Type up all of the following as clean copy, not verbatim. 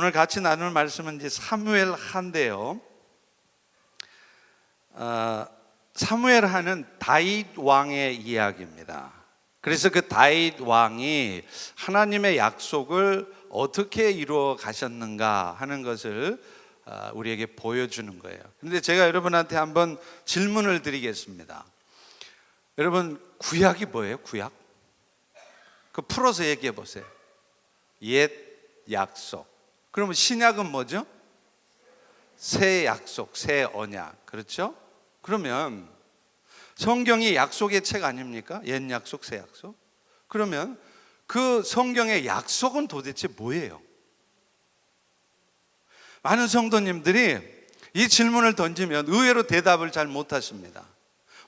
오늘 같이 나눌 말씀은 이제 사무엘 하인데요. 사무엘 하는 다윗 왕의 이야기입니다. 그래서 그 다윗 왕이 하나님의 약속을 어떻게 이루어 가셨는가 하는 것을 우리에게 보여주는 거예요. 그런데 제가 여러분한테 한번 질문을 드리겠습니다. 여러분, 구약이 뭐예요? 구약? 그 풀어서 얘기해 보세요. 옛 약속. 그러면 신약은 뭐죠? 새 약속, 새 언약. 그렇죠? 그러면 성경이 약속의 책 아닙니까? 옛 약속, 새 약속. 그러면 그 성경의 약속은 도대체 뭐예요? 많은 성도님들이 이 질문을 던지면 의외로 대답을 잘 못하십니다.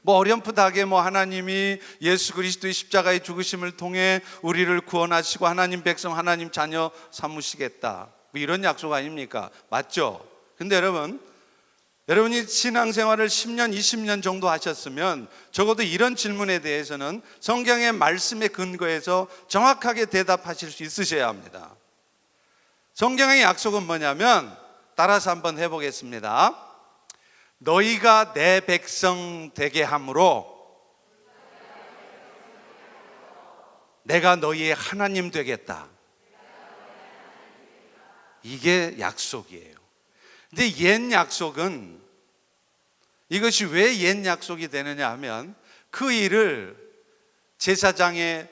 어렴풋하게 하나님이 예수 그리스도의 십자가의 죽으심을 통해 우리를 구원하시고 하나님 백성, 하나님 자녀 삼으시겠다, 이런 약속 아닙니까? 맞죠? 근데 여러분이 신앙생활을 10년, 20년 정도 하셨으면 적어도 이런 질문에 대해서는 성경의 말씀에 근거해서 정확하게 대답하실 수 있으셔야 합니다. 성경의 약속은 뭐냐면, 따라서 한번 해보겠습니다. 너희가 내 백성 되게 함으로 내가 너희의 하나님 되겠다. 이게 약속이에요. 근데 옛 약속은, 이것이 왜 옛 약속이 되느냐 하면, 그 일을 제사장의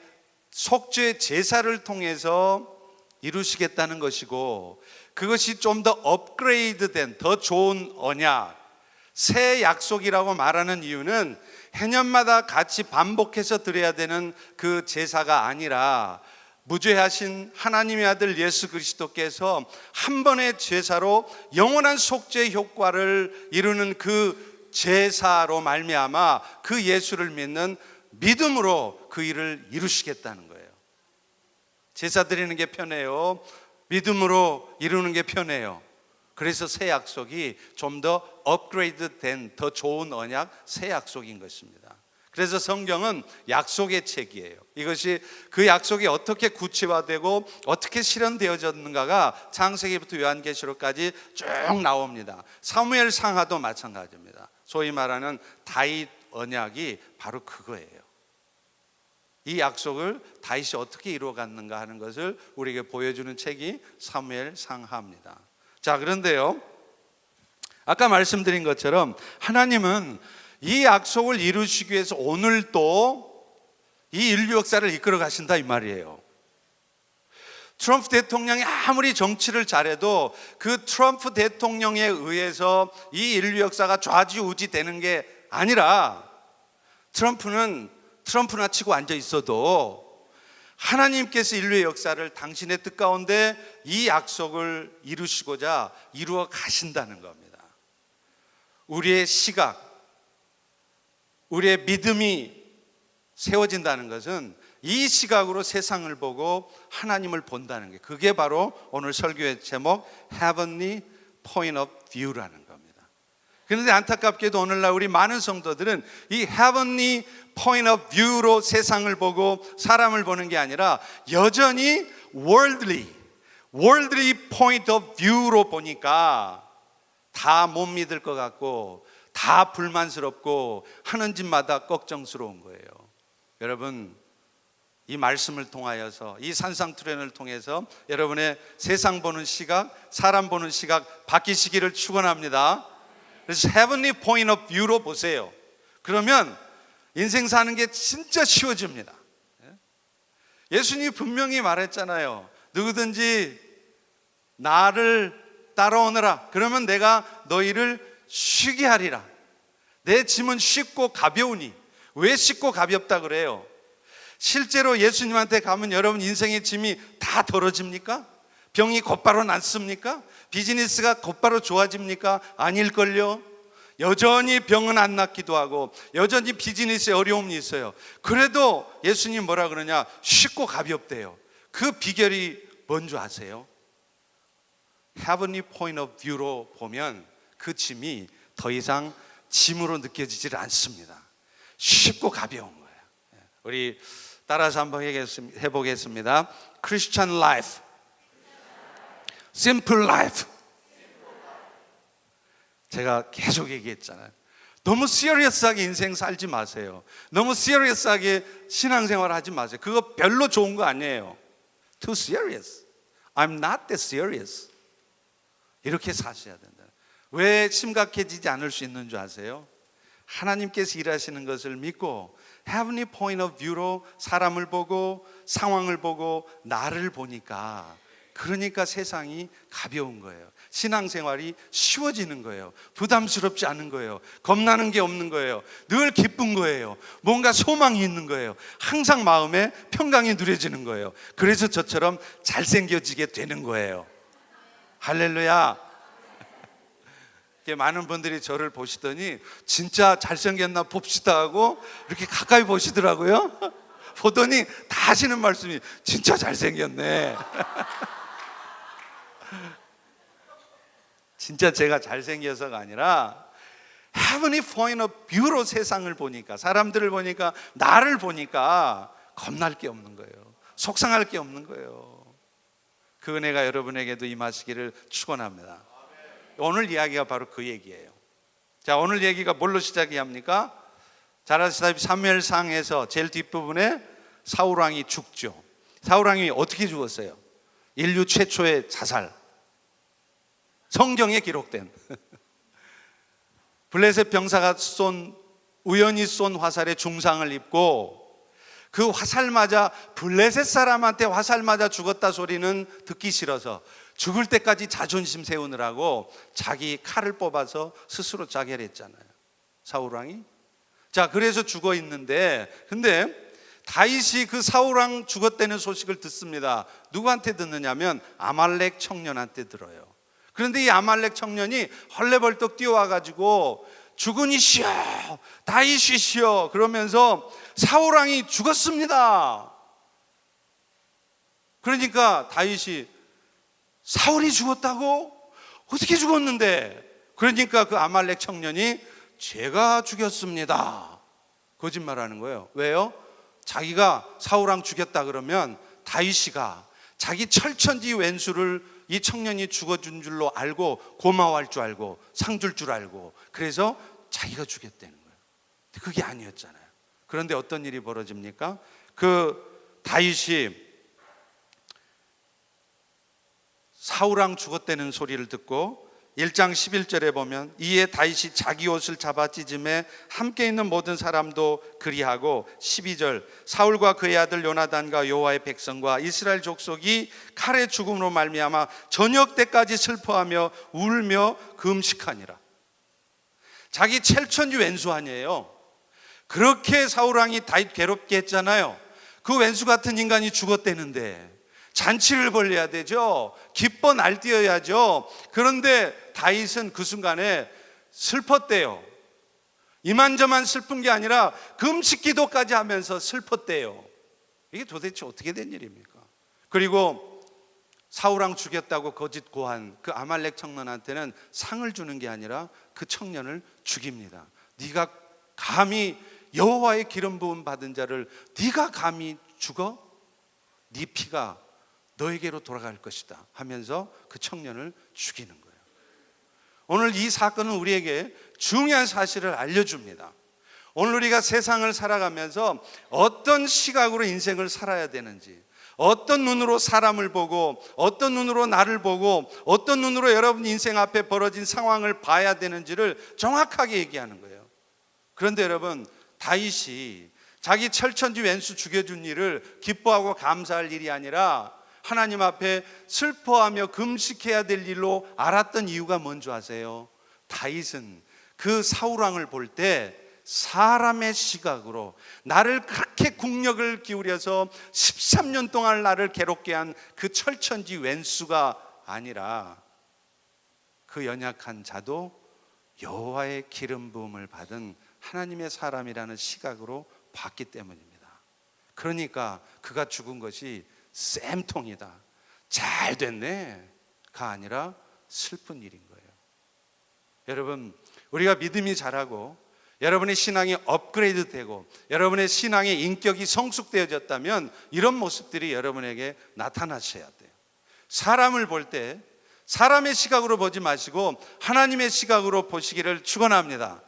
속죄 제사를 통해서 이루시겠다는 것이고, 그것이 좀 더 업그레이드된 더 좋은 언약, 새 약속이라고 말하는 이유는 해년마다 같이 반복해서 드려야 되는 그 제사가 아니라 무죄하신 하나님의 아들 예수 그리스도께서 한 번의 제사로 영원한 속죄 효과를 이루는 그 제사로 말미암아 그 예수를 믿는 믿음으로 그 일을 이루시겠다는 거예요. 제사 드리는 게 편해요? 믿음으로 이루는 게 편해요? 그래서 새 약속이 좀 더 업그레이드된 더 좋은 언약, 새 약속인 것입니다. 그래서 성경은 약속의 책이에요. 이것이 그 약속이 어떻게 구체화되고 어떻게 실현되어졌는가가 창세기부터 요한계시록까지 쭉 나옵니다. 사무엘 상하도 마찬가지입니다. 소위 말하는 다윗 언약이 바로 그거예요. 이 약속을 다윗이 어떻게 이루어갔는가 하는 것을 우리에게 보여주는 책이 사무엘 상하입니다. 자, 그런데요, 아까 말씀드린 것처럼 하나님은 이 약속을 이루시기 위해서 오늘도 이 인류 역사를 이끌어 가신다, 이 말이에요. 트럼프 대통령이 아무리 정치를 잘해도 그 트럼프 대통령에 의해서 이 인류 역사가 좌지우지 되는 게 아니라, 트럼프는 트럼프나 치고 앉아 있어도 하나님께서 인류의 역사를 당신의 뜻 가운데 이 약속을 이루시고자 이루어 가신다는 겁니다. 우리의 시각, 우리의 믿음이 세워진다는 것은 이 시각으로 세상을 보고 하나님을 본다는 게, 그게 바로 오늘 설교의 제목 Heavenly Point of View라는 겁니다. 그런데 안타깝게도 오늘날 우리 많은 성도들은 이 Heavenly Point of View로 세상을 보고 사람을 보는 게 아니라 여전히 Worldly Point of View로 보니까 다 못 믿을 것 같고 다 불만스럽고 하는 짓마다 걱정스러운 거예요. 여러분, 이 말씀을 통하여서, 이 산상투련을 통해서 여러분의 세상 보는 시각, 사람 보는 시각 바뀌시기를 축원합니다. 그래서 Heavenly Point of View로 보세요. 그러면 인생 사는 게 진짜 쉬워집니다. 예수님이 분명히 말했잖아요. 누구든지 나를 따라오너라. 그러면 내가 너희를 쉬게 하리라. 내 짐은 쉽고 가벼우니. 왜 쉽고 가볍다 그래요? 실제로 예수님한테 가면 여러분 인생의 짐이 다 덜어집니까? 병이 곧바로 낫습니까? 비즈니스가 곧바로 좋아집니까? 아닐걸요? 여전히 병은 안 낫기도 하고 여전히 비즈니스에 어려움이 있어요. 그래도 예수님 뭐라 그러냐? 쉽고 가볍대요. 그 비결이 뭔지 아세요? Heavenly Point of View로 보면 그 짐이 더 이상 짐으로 느껴지질 않습니다. 쉽고 가벼운 거예요. 우리 따라서 한번 해보겠습니다. Christian life Simple life. 제가 계속 얘기했잖아요. 너무 시리어스하게 인생 살지 마세요. 너무 시리어스하게 신앙생활 하지 마세요. 그거 별로 좋은 거 아니에요. Too serious. I'm not that serious. 이렇게 사셔야 된다. 왜 심각해지지 않을 수 있는 줄 아세요? 하나님께서 일하시는 것을 믿고 heavenly point of view로 사람을 보고 상황을 보고 나를 보니까, 그러니까 세상이 가벼운 거예요. 신앙생활이 쉬워지는 거예요. 부담스럽지 않은 거예요. 겁나는 게 없는 거예요. 늘 기쁜 거예요. 뭔가 소망이 있는 거예요. 항상 마음에 평강이 누려지는 거예요. 그래서 저처럼 잘생겨지게 되는 거예요. 할렐루야. 많은 분들이 저를 보시더니 진짜 잘생겼나 봅시다 하고 이렇게 가까이 보시더라고요. 보더니 다 하시는 말씀이 진짜 잘생겼네. 진짜 제가 잘생겨서가 아니라 heavenly point of view로 세상을 보니까, 사람들을 보니까, 나를 보니까 겁날 게 없는 거예요. 속상할 게 없는 거예요. 그 은혜가 여러분에게도 임하시기를 축원합니다. 오늘 이야기가 바로 그 얘기예요. 자, 오늘 얘기가 뭘로 시작이 합니까? 잘 아시다시피 사무엘상에서 제일 뒷부분에 사울왕이 죽죠. 사울왕이 어떻게 죽었어요? 인류 최초의 자살. 성경에 기록된 블레셋 병사가 우연히 쏜 화살에 중상을 입고, 그 화살 맞아 블레셋 사람한테 화살 맞아 죽었다 소리는 듣기 싫어서 죽을 때까지 자존심 세우느라고 자기 칼을 뽑아서 스스로 자결했잖아요, 사울왕이. 자, 그래서 죽어 있는데, 근데 다윗이 그 사울왕 죽었다는 소식을 듣습니다. 누구한테 듣느냐면 아말렉 청년한테 들어요. 그런데 이 아말렉 청년이 헐레벌떡 뛰어와가지고 죽은 이시여, 다윗이시여 그러면서 사울왕이 죽었습니다. 그러니까 다윗이 사울이 죽었다고? 어떻게 죽었는데? 그러니까 그 아말렉 청년이 제가 죽였습니다. 거짓말하는 거예요. 왜요? 자기가 사울왕 죽였다 그러면 다윗이가 자기 철천지 왼수를 이 청년이 죽어준 줄로 알고 고마워할 줄 알고 상 줄 줄 알고, 그래서 자기가 죽였다는 거예요. 그게 아니었잖아요. 그런데 어떤 일이 벌어집니까? 그 다윗이 사울왕 죽었다는 소리를 듣고 1장 11절에 보면 이에 다윗이 자기 옷을 잡아 찢음에 함께 있는 모든 사람도 그리하고, 12절 사울과 그의 아들 요나단과 여호와의 백성과 이스라엘 족속이 칼의 죽음으로 말미암아 저녁 때까지 슬퍼하며 울며 금식하니라. 자기 첼천지 왼수 아니에요. 그렇게 사울왕이 다윗 괴롭게 했잖아요. 그 왼수 같은 인간이 죽었대는데 잔치를 벌려야 되죠. 기뻐 날뛰어야죠. 그런데 다윗은 그 순간에 슬펐대요. 이만저만 슬픈 게 아니라 금식 기도까지 하면서 슬펐대요. 이게 도대체 어떻게 된 일입니까? 그리고 사울왕 죽였다고 거짓 고한 그 아말렉 청년한테는 상을 주는 게 아니라 그 청년을 죽입니다. 네가 감히 여호와의 기름 부음 받은 자를 네가 감히 죽어? 네 피가 너에게로 돌아갈 것이다 하면서 그 청년을 죽이는 거예요. 오늘 이 사건은 우리에게 중요한 사실을 알려줍니다. 오늘 우리가 세상을 살아가면서 어떤 시각으로 인생을 살아야 되는지, 어떤 눈으로 사람을 보고, 어떤 눈으로 나를 보고, 어떤 눈으로 여러분 인생 앞에 벌어진 상황을 봐야 되는지를 정확하게 얘기하는 거예요. 그런데 여러분, 다윗이 자기 철천지 왼수 죽여준 일을 기뻐하고 감사할 일이 아니라 하나님 앞에 슬퍼하며 금식해야 될 일로 알았던 이유가 뭔지 아세요? 다윗은 그 사울왕을 볼 때 사람의 시각으로 나를 그렇게 국력을 기울여서 13년 동안 나를 괴롭게 한 그 철천지 왼수가 아니라 그 연약한 자도 여호와의 기름 부음을 받은 하나님의 사람이라는 시각으로 봤기 때문입니다. 그러니까 그가 죽은 것이 쌤통이다, 잘 됐네가 아니라 슬픈 일인 거예요. 여러분, 우리가 믿음이 자라고 여러분의 신앙이 업그레이드 되고 여러분의 신앙의 인격이 성숙되어졌다면 이런 모습들이 여러분에게 나타나셔야 돼요. 사람을 볼 때 사람의 시각으로 보지 마시고 하나님의 시각으로 보시기를 축원합니다.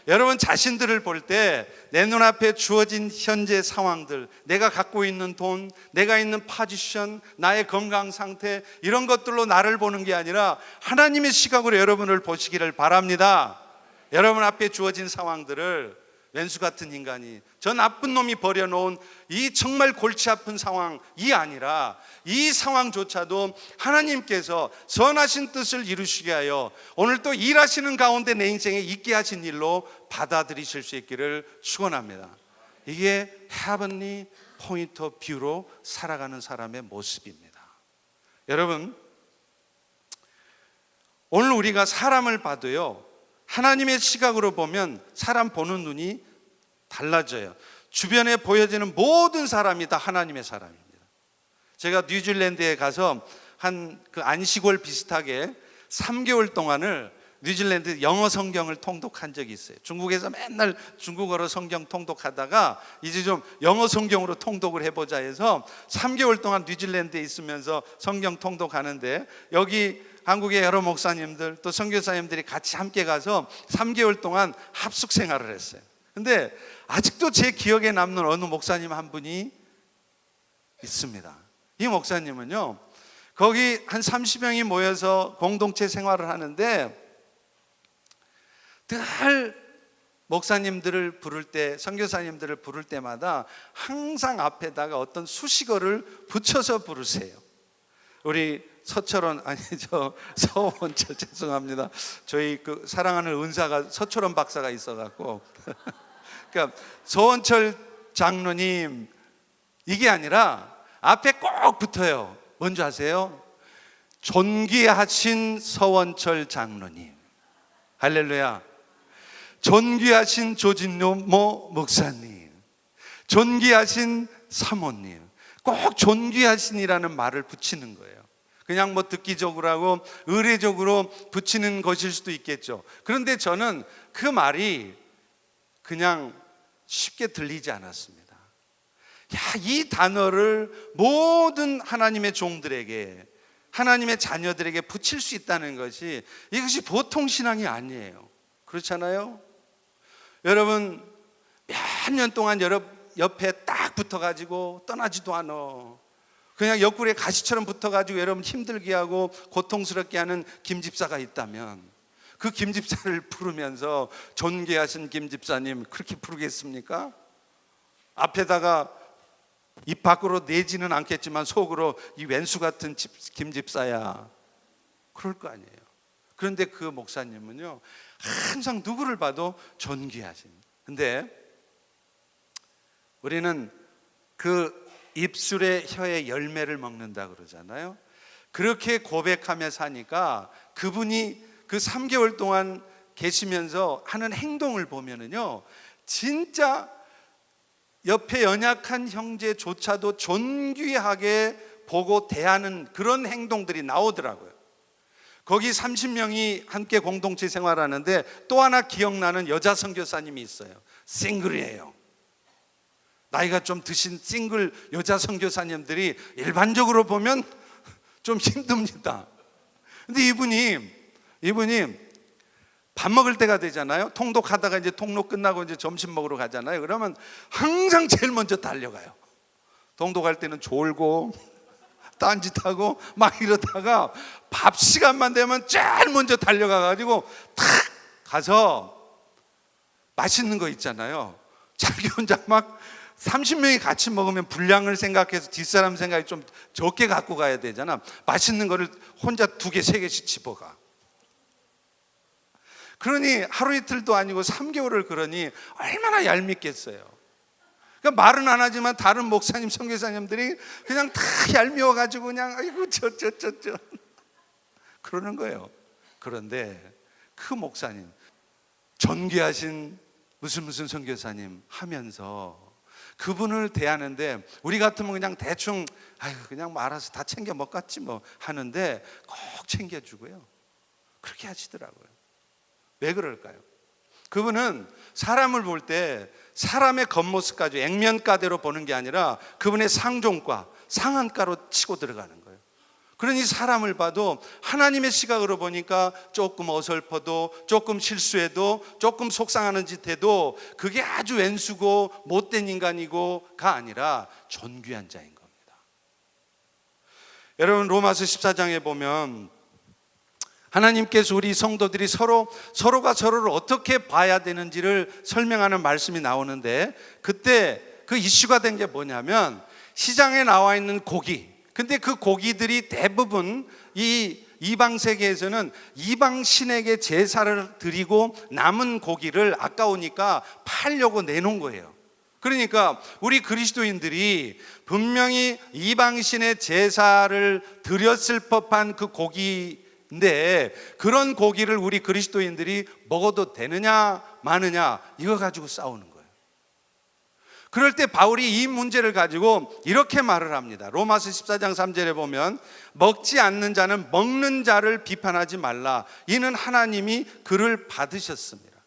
여러분 자신들을 볼 때 내 눈앞에 주어진 현재 상황들, 내가 갖고 있는 돈, 내가 있는 포지션, 나의 건강 상태, 이런 것들로 나를 보는 게 아니라 하나님의 시각으로 여러분을 보시기를 바랍니다. 여러분 앞에 주어진 상황들을 왼수 같은 인간이, 저 나쁜 놈이 버려놓은 이 정말 골치 아픈 상황이 아니라 이 상황조차도 하나님께서 선하신 뜻을 이루시게 하여 오늘 또 일하시는 가운데 내 인생에 있게 하신 일로 받아들이실 수 있기를 축원합니다. 이게 헤아븐리 포인트 오브 뷰로 살아가는 사람의 모습입니다. 여러분, 오늘 우리가 사람을 봐도요, 하나님의 시각으로 보면 사람 보는 눈이 달라져요. 주변에 보여지는 모든 사람이 다 하나님의 사람입니다. 제가 뉴질랜드에 가서 한 그 안식월 비슷하게 3개월 동안을 뉴질랜드 영어 성경을 통독한 적이 있어요. 중국에서 맨날 중국어로 성경 통독하다가 이제 좀 영어 성경으로 통독을 해보자 해서 3개월 동안 뉴질랜드에 있으면서 성경 통독하는데, 여기 한국의 여러 목사님들 또 선교사님들이 같이 함께 가서 3개월 동안 합숙 생활을 했어요. 근데 아직도 제 기억에 남는 어느 목사님 한 분이 있습니다. 이 목사님은요, 거기 한 30명이 모여서 공동체 생활을 하는데 늘 목사님들을 부를 때, 선교사님들을 부를 때마다 항상 앞에다가 어떤 수식어를 붙여서 부르세요. 우리 서철원, 서원철, 죄송합니다. 저희 그 사랑하는 은사가 서철원 박사가 있어갖고 그러니까 서원철 장로님, 이게 아니라 앞에 꼭 붙어요. 뭔지 아세요? 존귀하신 서원철 장로님, 할렐루야. 존귀하신 조진모 목사님, 존귀하신 사모님, 꼭 존귀하신이라는 말을 붙이는 거예요. 그냥 뭐 듣기적으로 하고 의례적으로 붙이는 것일 수도 있겠죠. 그런데 저는 그 말이 그냥 쉽게 들리지 않았습니다. 이 단어를 모든 하나님의 종들에게, 하나님의 자녀들에게 붙일 수 있다는 것이, 이것이 보통 신앙이 아니에요. 그렇잖아요? 여러분, 몇 년 동안 여러분 옆에 딱 붙어가지고 떠나지도 않아. 그냥 옆구리에 가시처럼 붙어가지고 여러분 힘들게 하고 고통스럽게 하는 김집사가 있다면, 그 김집사를 부르면서 존귀하신 김집사님 그렇게 부르겠습니까? 앞에다가 입 밖으로 내지는 않겠지만 속으로 이 왼수 같은 김집사야, 그럴 거 아니에요. 그런데 그 목사님은요, 항상 누구를 봐도 존귀하신. 근데 우리는 그 입술의 혀의 열매를 먹는다 그러잖아요. 그렇게 고백하며 사니까 그분이 그 3개월 동안 계시면서 하는 행동을 보면은요, 진짜 옆에 연약한 형제조차도 존귀하게 보고 대하는 그런 행동들이 나오더라고요. 거기 30명이 함께 공동체 생활하는데 또 하나 기억나는 여자 선교사님이 있어요. 싱글이에요. 나이가 좀 드신 싱글 여자 선교사님들이 일반적으로 보면 좀 힘듭니다. 근데 이분이 밥 먹을 때가 되잖아요. 통독하다가 이제 통독 끝나고 이제 점심 먹으러 가잖아요. 그러면 항상 제일 먼저 달려가요. 통독할 때는 졸고 딴짓하고 막 이러다가 밥 시간만 되면 제일 먼저 달려가가지고 탁 가서 맛있는 거 있잖아요. 자기 혼자 막 30명이 같이 먹으면 분량을 생각해서 뒷사람 생각이 좀 적게 갖고 가야 되잖아. 맛있는 거를 혼자 2개, 3개씩 집어가. 그러니 하루 이틀도 아니고 3개월을 그러니 얼마나 얄밉겠어요. 그러니까 말은 안 하지만 다른 목사님, 선교사님들이 그냥 다 얄미워가지고 그냥 아이고 저 그러는 거예요. 그런데 그 목사님, 존귀하신 무슨 선교사님 하면서 그분을 대하는데, 우리 같으면 그냥 대충 그냥 뭐 알아서 다 챙겨 먹겠지 뭐 하는데 꼭 챙겨주고요. 그렇게 하시더라고요. 왜 그럴까요? 그분은 사람을 볼 때 사람의 겉모습까지 액면가대로 보는 게 아니라 그분의 상종가, 상한가로 치고 들어가는 거예요. 그러니 사람을 봐도 하나님의 시각으로 보니까 조금 어설퍼도, 조금 실수해도, 조금 속상하는 짓 해도 그게 아주 왼수고 못된 인간이고가 아니라 존귀한 자인 겁니다. 여러분, 로마서 14장에 보면 하나님께서 우리 성도들이 서로가 서로를 어떻게 봐야 되는지를 설명하는 말씀이 나오는데, 그때 그 이슈가 된 게 뭐냐면 시장에 나와 있는 고기, 근데 그 고기들이 대부분 이 이방 세계에서는 이방 신에게 제사를 드리고 남은 고기를 아까우니까 팔려고 내놓은 거예요. 그러니까 우리 그리스도인들이 분명히 이방 신의 제사를 드렸을 법한 그 고기인데, 그런 고기를 우리 그리스도인들이 먹어도 되느냐 마느냐, 이거 가지고 싸우는 거예요. 그럴 때 바울이 이 문제를 가지고 이렇게 말을 합니다. 로마서 14장 3절에 보면 먹지 않는 자는 먹는 자를 비판하지 말라. 이는 하나님이 그를 받으셨습니다.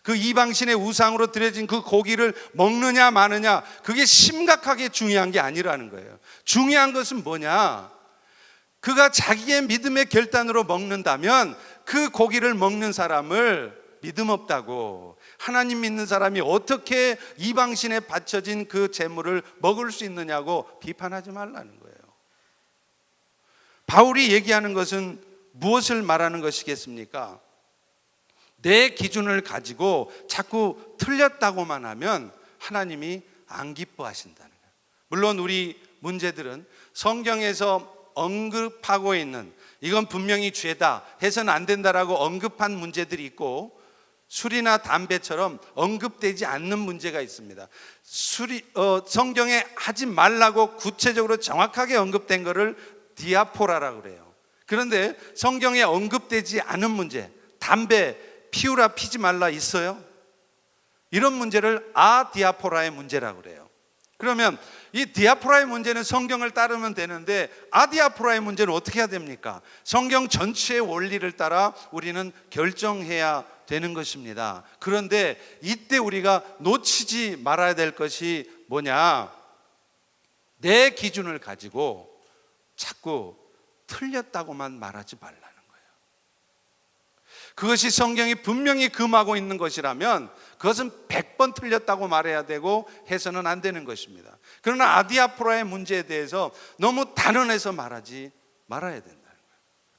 그 이방신의 우상으로 드려진 그 고기를 먹느냐 마느냐, 그게 심각하게 중요한 게 아니라는 거예요. 중요한 것은 뭐냐? 그가 자기의 믿음의 결단으로 먹는다면 그 고기를 먹는 사람을 믿음 없다고, 하나님 믿는 사람이 어떻게 이방신에 바쳐진 그 재물을 먹을 수 있느냐고 비판하지 말라는 거예요. 바울이 얘기하는 것은 무엇을 말하는 것이겠습니까? 내 기준을 가지고 자꾸 틀렸다고만 하면 하나님이 안 기뻐하신다는 거예요. 물론 우리 문제들은 성경에서 언급하고 있는, 이건 분명히 죄다, 해서는 안 된다라고 언급한 문제들이 있고, 술이나 담배처럼 언급되지 않는 문제가 있습니다. 성경에 하지 말라고 구체적으로 정확하게 언급된 것을 디아포라라고 그래요. 그런데 성경에 언급되지 않은 문제, 담배 피우라 피지 말라 있어요? 이런 문제를 아디아포라의 문제라고 그래요. 그러면 이 디아포라의 문제는 성경을 따르면 되는데 아디아포라의 문제는 어떻게 해야 됩니까? 성경 전체의 원리를 따라 우리는 결정해야 되는 것입니다. 그런데 이때 우리가 놓치지 말아야 될 것이 뭐냐? 내 기준을 가지고 자꾸 틀렸다고만 말하지 말라는 거예요. 그것이 성경이 분명히 금하고 있는 것이라면 그것은 100번 틀렸다고 말해야 되고 해서는 안 되는 것입니다. 그러나 아디아포라의 문제에 대해서 너무 단언해서 말하지 말아야 된다는 거예요.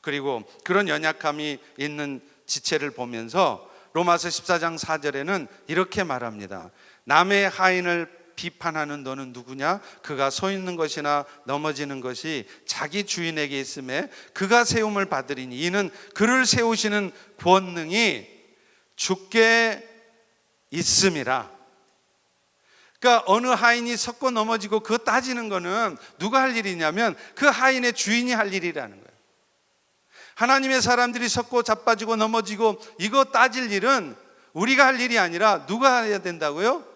그리고 그런 연약함이 있는 지체를 보면서 로마서 14장 4절에는 이렇게 말합니다. 남의 하인을 비판하는 너는 누구냐? 그가 서 있는 것이나 넘어지는 것이 자기 주인에게 있음에 그가 세움을 받으리니 이는 그를 세우시는 권능이 주께 있음이라. 그러니까 어느 하인이 섰고 넘어지고 그거 따지는 거는 누가 할 일이냐면 그 하인의 주인이 할 일이라는 거예요. 하나님의 사람들이 섰고 자빠지고 넘어지고 이거 따질 일은 우리가 할 일이 아니라 누가 해야 된다고요?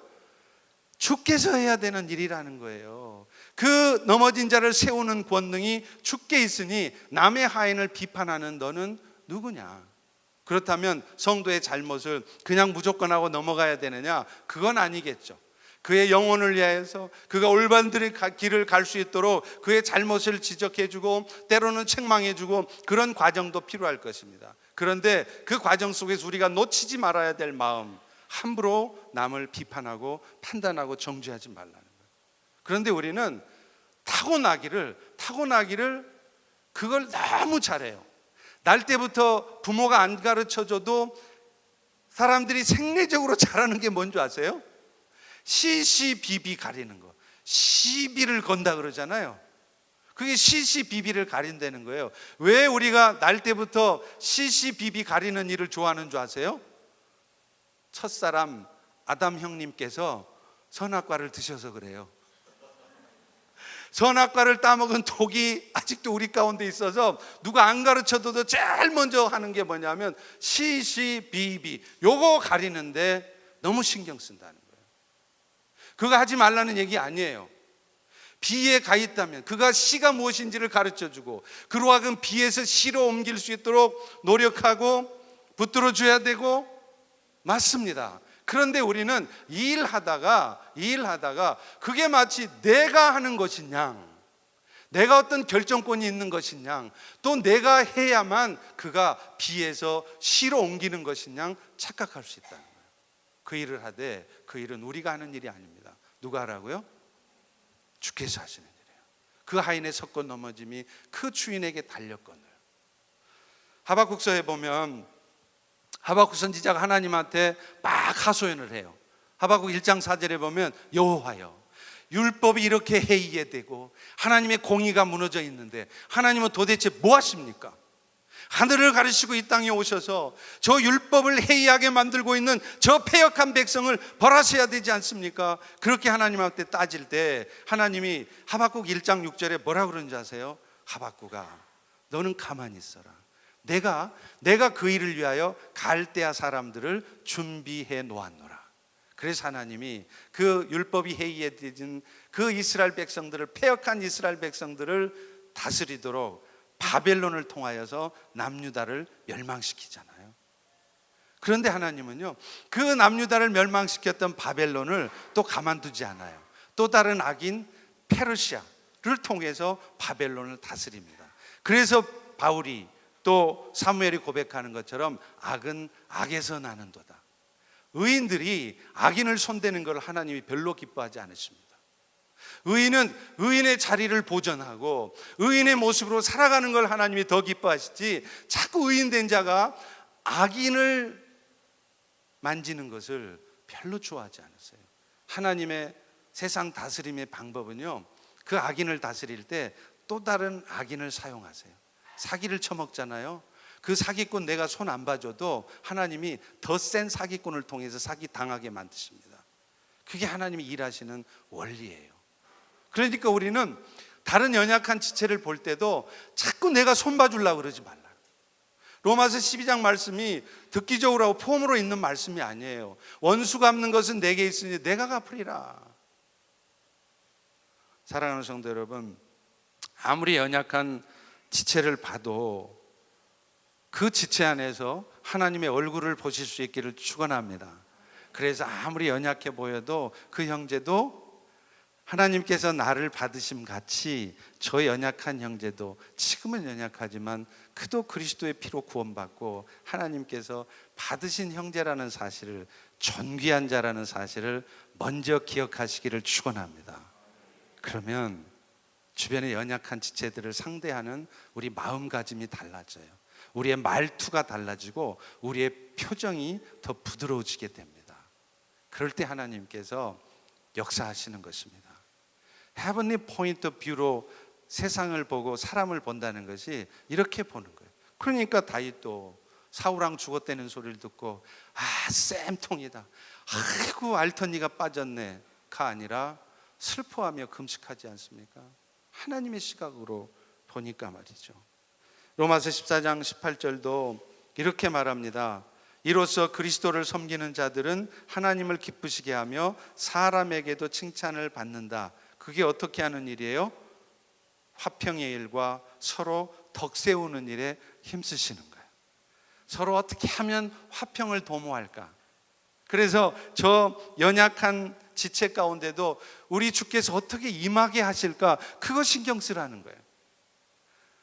주께서 해야 되는 일이라는 거예요. 그 넘어진 자를 세우는 권능이 주께 있으니 남의 하인을 비판하는 너는 누구냐? 그렇다면 성도의 잘못을 그냥 무조건 하고 넘어가야 되느냐? 그건 아니겠죠. 그의 영혼을 위하여서 그가 올바른 길을 갈 수 있도록 그의 잘못을 지적해주고 때로는 책망해주고 그런 과정도 필요할 것입니다. 그런데 그 과정 속에서 우리가 놓치지 말아야 될 마음, 함부로 남을 비판하고 판단하고 정죄하지 말라는 거예요. 그런데 우리는 타고나기를 그걸 너무 잘해요. 날 때부터 부모가 안 가르쳐줘도 사람들이 생리적으로 잘하는 게 뭔지 아세요? 시시비비 가리는 거. 시비를 건다 그러잖아요. 그게 시시비비를 가린다는 거예요. 왜 우리가 날 때부터 시시비비 가리는 일을 좋아하는 줄 아세요? 첫사람 아담 형님께서 선악과를 드셔서 그래요. 선악과를 따먹은 독이 아직도 우리 가운데 있어서 누가 안 가르쳐도 제일 먼저 하는 게 뭐냐면 시시비비, 요거 가리는데 너무 신경 쓴다는 거예요. 그거 하지 말라는 얘기 아니에요. 비에 가 있다면 그가 시가 무엇인지를 가르쳐주고 그로 하여금 비에서 시로 옮길 수 있도록 노력하고 붙들어줘야 되고, 맞습니다. 그런데 우리는 일하다가 그게 마치 내가 하는 것인 양, 내가 어떤 결정권이 있는 것이냐, 또 내가 해야만 그가 비에서 시로 옮기는 것이냐 착각할 수 있다는 거예요. 그 일을 하되 그 일은 우리가 하는 일이 아닙니다. 누가 하라고요? 주께서 하시는 일이에요. 그 하인의 섰고 넘어짐이 그 주인에게 달렸거늘. 하박국서에 보면 하박국 선지자가 하나님한테 막 하소연을 해요. 하박국 1장 4절에 보면 여호와여, 율법이 이렇게 해이게 되고 하나님의 공의가 무너져 있는데 하나님은 도대체 뭐 하십니까? 하늘을 가르시고 이 땅에 오셔서 저 율법을 해이하게 만들고 있는 저 패역한 백성을 벌하셔야 되지 않습니까? 그렇게 하나님한테 따질 때 하나님이 하박국 1장 6절에 뭐라 그러는지 아세요? 하박국아, 너는 가만히 있어라. 내가 그 일을 위하여 갈대아 사람들을 준비해 놓았노라. 그래서 하나님이 그 율법이 해이해진 그 이스라엘 백성들을, 패역한 이스라엘 백성들을 다스리도록 바벨론을 통하여서 남유다를 멸망시키잖아요. 그런데 하나님은요, 그 남유다를 멸망시켰던 바벨론을 또 가만두지 않아요. 또 다른 악인 페르시아를 통해서 바벨론을 다스립니다. 그래서 바울이 또 사무엘이 고백하는 것처럼 악은 악에서 나는도다. 의인들이 악인을 손대는 걸 하나님이 별로 기뻐하지 않으십니다. 의인은 의인의 자리를 보존하고 의인의 모습으로 살아가는 걸 하나님이 더 기뻐하시지, 자꾸 의인된 자가 악인을 만지는 것을 별로 좋아하지 않으세요. 하나님의 세상 다스림의 방법은요, 그 악인을 다스릴 때 또 다른 악인을 사용하세요. 사기를 쳐먹잖아요. 그 사기꾼 내가 손 안 봐줘도 하나님이 더 센 사기꾼을 통해서 사기 당하게 만드십니다. 그게 하나님이 일하시는 원리예요. 그러니까 우리는 다른 연약한 지체를 볼 때도 자꾸 내가 손 봐주려고 그러지 말라. 로마서 12장 말씀이 듣기적으로 하고 폼으로 있는 말씀이 아니에요. 원수 갚는 것은 내게 있으니 내가 갚으리라. 사랑하는 성도 여러분, 아무리 연약한 지체를 봐도 그 지체 안에서 하나님의 얼굴을 보실 수 있기를 축원합니다. 그래서 아무리 연약해 보여도 그 형제도 하나님께서 나를 받으심 같이 저 연약한 형제도, 지금은 연약하지만 그도 그리스도의 피로 구원받고 하나님께서 받으신 형제라는 사실을, 존귀한 자라는 사실을 먼저 기억하시기를 축원합니다. 그러면 주변의 연약한 지체들을 상대하는 우리 마음가짐이 달라져요. 우리의 말투가 달라지고 우리의 표정이 더 부드러워지게 됩니다. 그럴 때 하나님께서 역사하시는 것입니다. Heavenly Point of View로 세상을 보고 사람을 본다는 것이 이렇게 보는 거예요. 그러니까 다윗도 사울왕 죽었다는 소리를 듣고 쌤통이다, 아이고 알턴니가 빠졌네가 아니라 슬퍼하며 금식하지 않습니까? 하나님의 시각으로 보니까 말이죠. 로마서 14장 18절도 이렇게 말합니다. 이로써 그리스도를 섬기는 자들은 하나님을 기쁘시게 하며 사람에게도 칭찬을 받는다. 그게 어떻게 하는 일이에요? 화평의 일과 서로 덕 세우는 일에 힘쓰시는 거예요. 서로 어떻게 하면 화평을 도모할까? 그래서 저 연약한 지체 가운데도 우리 주께서 어떻게 임하게 하실까? 그거 신경 쓰라는 거예요.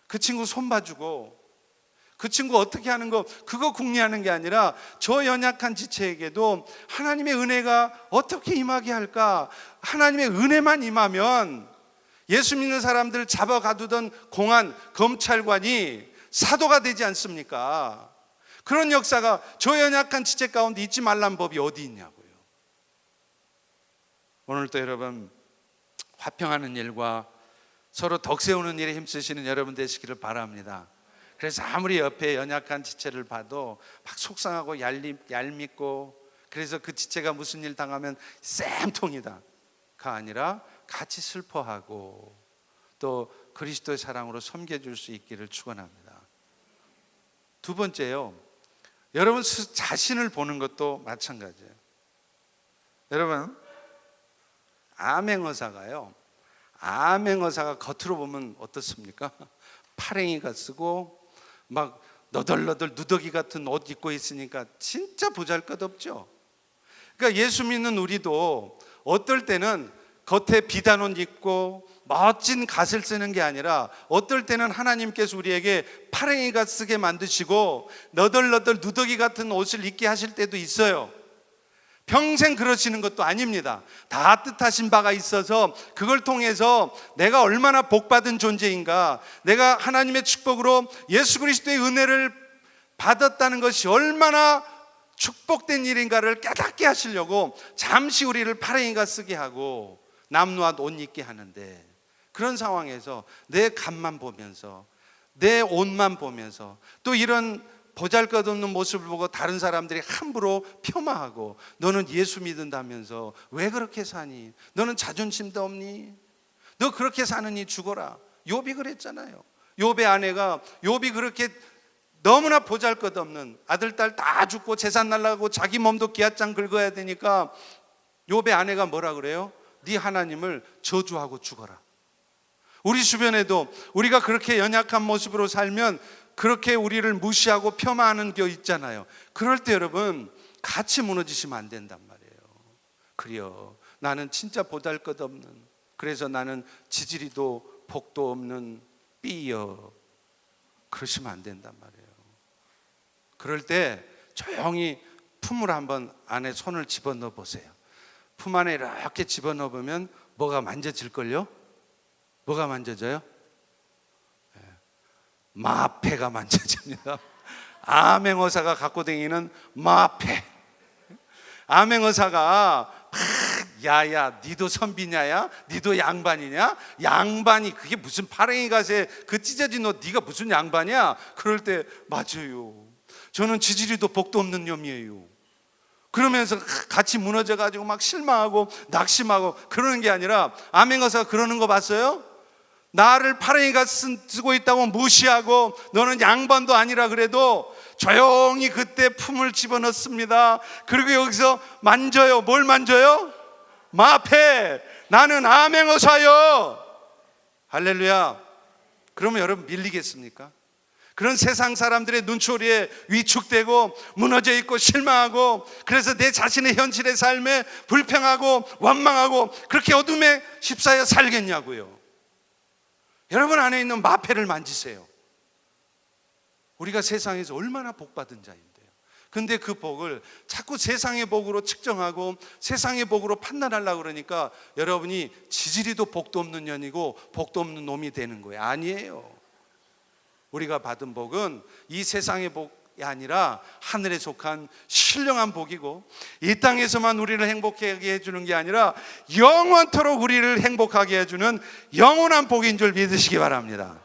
그 친구 손 봐주고 그 친구 어떻게 하는 거 그거 궁리하는 게 아니라 저 연약한 지체에게도 하나님의 은혜가 어떻게 임하게 할까? 하나님의 은혜만 임하면 예수 믿는 사람들 잡아가두던 공안, 검찰관이 사도가 되지 않습니까? 그런 역사가 저 연약한 지체 가운데 있지 말란 법이 어디 있냐고요. 오늘도 여러분 화평하는 일과 서로 덕 세우는 일에 힘쓰시는 여러분 되시기를 바랍니다. 그래서 아무리 옆에 연약한 지체를 봐도 막 속상하고 얄밉고, 그래서 그 지체가 무슨 일 당하면 쌤통이다가 아니라 같이 슬퍼하고 또 그리스도의 사랑으로 섬겨줄 수 있기를 축원합니다. 두 번째요, 여러분 자신을 보는 것도 마찬가지예요. 여러분 암행어사가 겉으로 보면 어떻습니까? 파랭이가 쓰고 막 너덜너덜 누더기 같은 옷 입고 있으니까 진짜 보잘것없죠. 그러니까 예수 믿는 우리도 어떨 때는 겉에 비단 옷 입고 멋진 갓을 쓰는 게 아니라 어떨 때는 하나님께서 우리에게 파랭이가 쓰게 만드시고 너덜너덜 누더기 같은 옷을 입게 하실 때도 있어요. 평생 그러시는 것도 아닙니다. 다 뜻하신 바가 있어서 그걸 통해서 내가 얼마나 복받은 존재인가, 내가 하나님의 축복으로 예수 그리스도의 은혜를 받았다는 것이 얼마나 축복된 일인가를 깨닫게 하시려고 잠시 우리를 파랭이가 쓰게 하고 남루한 옷 입게 하는데, 그런 상황에서 내 값만 보면서 내 옷만 보면서 또 이런 보잘것없는 모습을 보고 다른 사람들이 함부로 폄하하고 너는 예수 믿는다면서 왜 그렇게 사니? 너는 자존심도 없니? 너 그렇게 사느니 죽어라. 욥이 그랬잖아요. 욥의 아내가, 욥이 그렇게 너무나 보잘것없는, 아들 딸 다 죽고 재산 날라가고 자기 몸도 기아장 긁어야 되니까 욥의 아내가 뭐라 그래요? 네 하나님을 저주하고 죽어라. 우리 주변에도 우리가 그렇게 연약한 모습으로 살면 그렇게 우리를 무시하고 폄하하는 게 있잖아요. 그럴 때 여러분 같이 무너지시면 안 된단 말이에요. 그래요, 나는 진짜 보잘것없는, 그래서 나는 지지리도 복도 없는 삐여, 그러시면 안 된단 말이에요. 그럴 때 조용히 품을 한번 안에 손을 집어넣어 보세요. 품 안에 이렇게 집어넣어 보면 뭐가 만져질걸요? 뭐가 만져져요? 마패가 만져집니다. 암행어사가 갖고 다니는 마패. 암행어사가 야야 니도 선비냐야? 니도 양반이냐? 양반이 그게 무슨 파랭이 갓에 그 찢어진 옷 네가 무슨 양반이야? 그럴 때 맞아요, 저는 지지리도 복도 없는 놈이에요. 그러면서 같이 무너져가지고 막 실망하고 낙심하고 그러는 게 아니라, 암행어사가 그러는 거 봤어요? 나를 파랭이가 쓰고 있다고 무시하고 너는 양반도 아니라 그래도 조용히 그때 품을 집어넣습니다. 그리고 여기서 만져요. 뭘 만져요? 마패. 나는 암행어사요. 할렐루야. 그러면 여러분 밀리겠습니까? 그런 세상 사람들의 눈초리에 위축되고 무너져 있고 실망하고, 그래서 내 자신의 현실의 삶에 불평하고 원망하고 그렇게 어둠에 휩싸여 살겠냐고요. 여러분 안에 있는 마패를 만지세요. 우리가 세상에서 얼마나 복받은 자인데요. 근데 그 복을 자꾸 세상의 복으로 측정하고 세상의 복으로 판단하려고 그러니까 여러분이 지지리도 복도 없는 년이고 복도 없는 놈이 되는 거예요. 아니에요. 우리가 받은 복은 이 세상의 복이 아니라 하늘에 속한 신령한 복이고, 이 땅에서만 우리를 행복하게 해주는 게 아니라 영원토록 우리를 행복하게 해주는 영원한 복인 줄 믿으시기 바랍니다.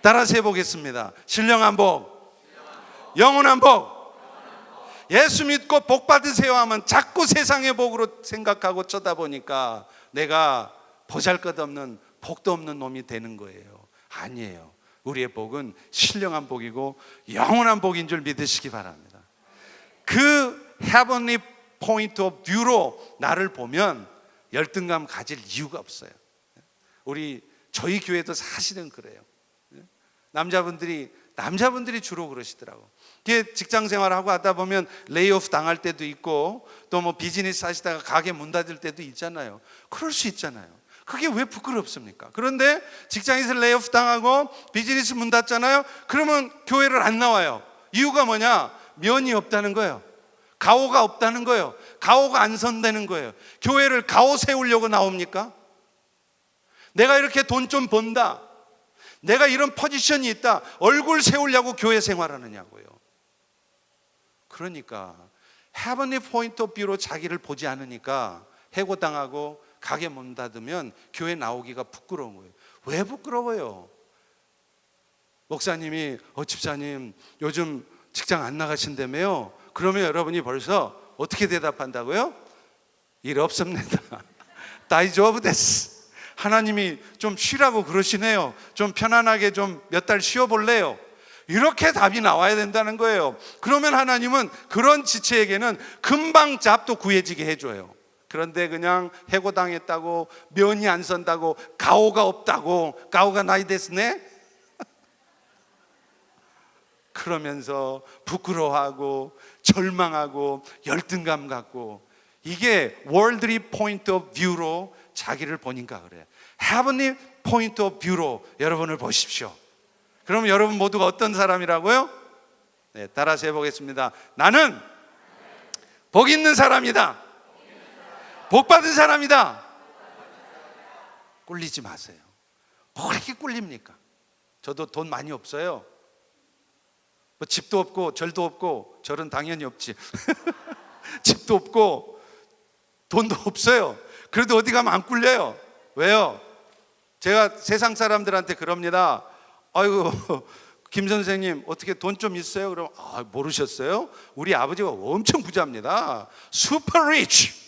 따라서 해보겠습니다. 신령한 복, 영원한 복. 예수 믿고 복 받으세요 하면 자꾸 세상의 복으로 생각하고 쳐다보니까 내가 보잘것없는 복도 없는 놈이 되는 거예요. 아니에요. 우리의 복은 신령한 복이고 영원한 복인 줄 믿으시기 바랍니다. 그 heavenly point of view로 나를 보면 열등감 가질 이유가 없어요. 저희 교회도 사실은 그래요. 남자분들이 주로 그러시더라고. 직장 생활하고 하다 보면 레이오프 당할 때도 있고 또 뭐 비즈니스 하시다가 가게 문 닫을 때도 있잖아요. 그럴 수 있잖아요. 그게 왜 부끄럽습니까? 그런데 직장에서 레이오프 당하고 비즈니스 문 닫잖아요. 그러면 교회를 안 나와요. 이유가 뭐냐? 면이 없다는 거예요. 가오가 없다는 거예요. 가오가 안 선다는 거예요. 교회를 가오 세우려고 나옵니까? 내가 이렇게 돈 좀 번다, 내가 이런 포지션이 있다, 얼굴 세우려고 교회 생활하느냐고요. 그러니까 heavenly point of view로 자기를 보지 않으니까 해고당하고 가게 문 닫으면 교회 나오기가 부끄러운 거예요. 왜 부끄러워요? 목사님이 집사님 요즘 직장 안 나가신다며요? 그러면 여러분이 벌써 어떻게 대답한다고요? 일 없습니다. 다이조브 데스. 하나님이 좀 쉬라고 그러시네요. 좀 편안하게 좀 몇 달 쉬어볼래요? 이렇게 답이 나와야 된다는 거예요. 그러면 하나님은 그런 지체에게는 금방 잡도 구해지게 해줘요. 그런데 그냥 해고당했다고, 면이 안 선다고, 가오가 없다고, 가오가 나이 됐네? 그러면서 부끄러워하고 절망하고 열등감 갖고, 이게 월드리 포인트 오브 뷰로 자기를 보니까 그래. Heavenly point of view로 여러분을 보십시오. 그럼 여러분 모두가 어떤 사람이라고요? 네, 따라서 해보겠습니다. 나는 복 있는 사람이다. 복 받은 사람이다. 꿀리지 마세요. 뭐 그렇게 꿀립니까? 저도 돈 많이 없어요. 뭐 집도 없고 절도 없고, 절은 당연히 없지. 집도 없고 돈도 없어요. 그래도 어디 가면 안 꿀려요. 왜요? 제가 세상 사람들한테 그럽니다. 아이고 김 선생님 어떻게 돈 좀 있어요? 그럼 모르셨어요? 우리 아버지가 엄청 부자입니다. 슈퍼 리치.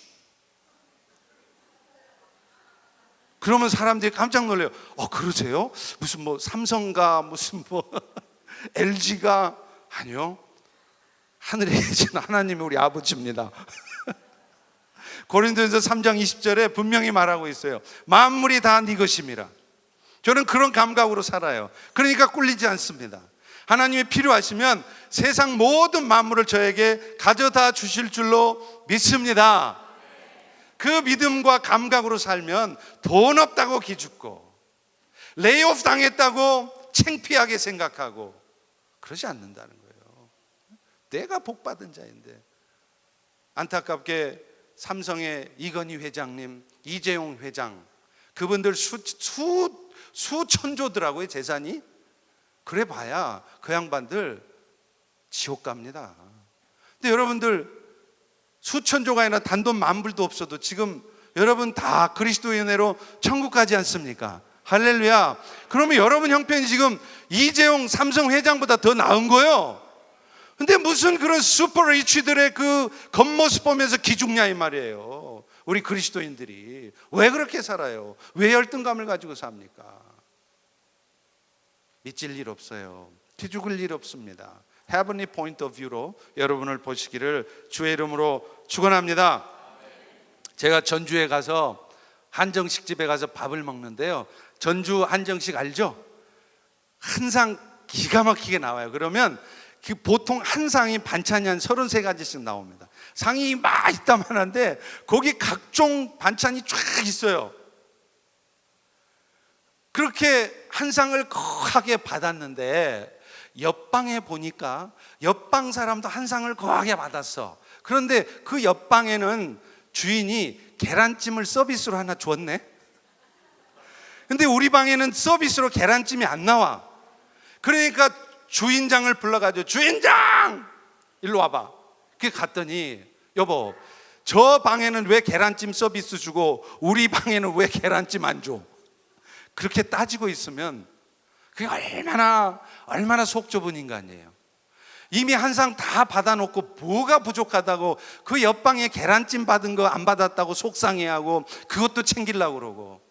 그러면 사람들이 깜짝 놀래요. 그러세요? 무슨 뭐 삼성가 무슨 뭐 LG가 아니요. 하늘에 계신 하나님이 우리 아버지입니다. 고린도전서 3장 20절에 분명히 말하고 있어요. 만물이 다 네 것임이라. 저는 그런 감각으로 살아요. 그러니까 꿀리지 않습니다. 하나님이 필요하시면 세상 모든 만물을 저에게 가져다 주실 줄로 믿습니다. 그 믿음과 감각으로 살면 돈 없다고 기죽고, 레이오프 당했다고 창피하게 생각하고 그러지 않는다는 거예요. 내가 복받은 자인데. 안타깝게 삼성의 이건희 회장님, 이재용 회장, 그분들 수천조더라고요, 재산이. 그래 봐야 그 양반들 지옥 갑니다. 근데 여러분들 수천조가 아니라 단돈 만불도 없어도 지금 여러분 다 그리스도의 은혜로 천국 가지 않습니까? 할렐루야. 그러면 여러분 형편이 지금 이재용 삼성 회장보다 더 나은 거예요. 근데 무슨 그런 슈퍼 리치들의 그 겉모습 보면서 기죽냐 이 말이에요. 우리 그리스도인들이 왜 그렇게 살아요? 왜 열등감을 가지고 삽니까? 미칠 일 없어요. 기죽을 일 없습니다. Heavenly point of view로 여러분을 보시기를 주의 이름으로 축원합니다. 제가 전주에 가서 한정식 집에 가서 밥을 먹는데요, 전주 한정식 알죠? 한 상 기가 막히게 나와요. 그러면 그 보통 한 상이 반찬이 한 33가지씩 나옵니다. 상이 막 있다만한데 거기 각종 반찬이 쫙 있어요. 그렇게 한 상을 거하게 받았는데 옆방에 보니까 옆방 사람도 한 상을 거하게 받았어. 그런데 그 옆방에는 주인이 계란찜을 서비스로 하나 줬네. 근데 우리 방에는 서비스로 계란찜이 안 나와. 그러니까 주인장을 불러가지고, 주인장! 일로 와봐. 그게 갔더니, 여보, 저 방에는 왜 계란찜 서비스 주고 우리 방에는 왜 계란찜 안 줘? 그렇게 따지고 있으면 그게 얼마나 속 좁은 인간이에요. 이미 한 상 다 받아놓고 뭐가 부족하다고 그 옆방에 계란찜 받은 거 안 받았다고 속상해하고 그것도 챙기려고 그러고.